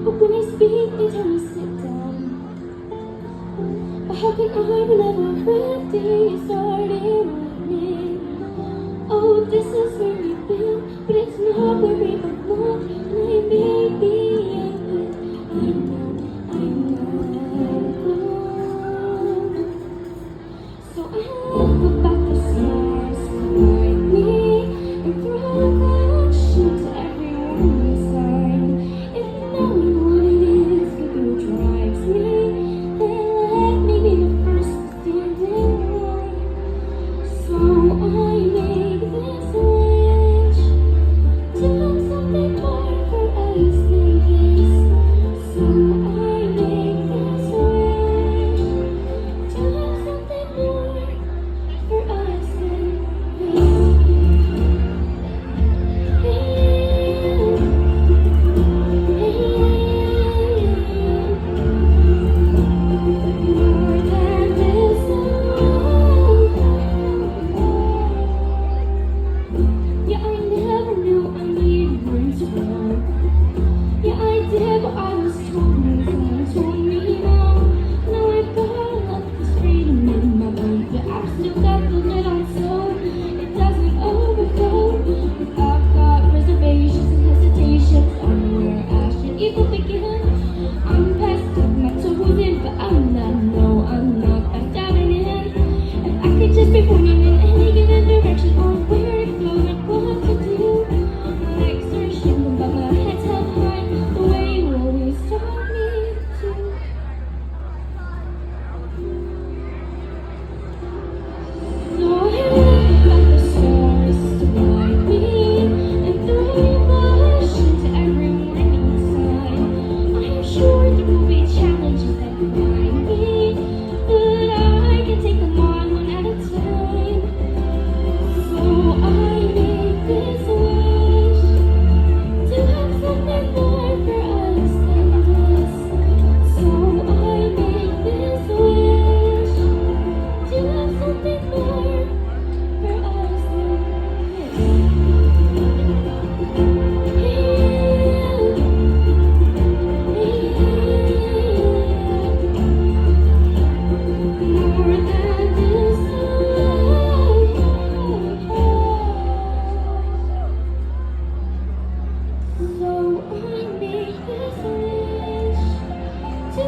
But when I speak, they tell me sit down. But how can I never ready starting running? Oh, this is where we've been, but it's not where we belong. And I may be angry, I know I'm wrong. So I look back the stars to guide me and throw caution to everyone inside. If knowing what it is could be what drives me, then let me be the first to stand in line. So I make this wish to have something more for us than this. So I make this wish to have something more for us than yeah, I never knew I needed room to grow. Yeah, I did what I was told, and someone told me no. Now I've got all of this freedom in my bones, but I've still got the lid on so it doesn't overflow. But I've got reservations and hesitations on where I should even begin. I'm past my toes in, but I'm not, no, I'm not back down and in. If I could just be pointing in any given direction on where to go and what to do. My exertion, but my head's held high the way you always taught me to. So I look at the stars to guide me and throw caution to everyone inside. I am sure there will be challenges that find me, but I can take them on one at a time. So I make this wish to have something more for us than this. So I make this wish to have something more for us more than this life. So I make this wish to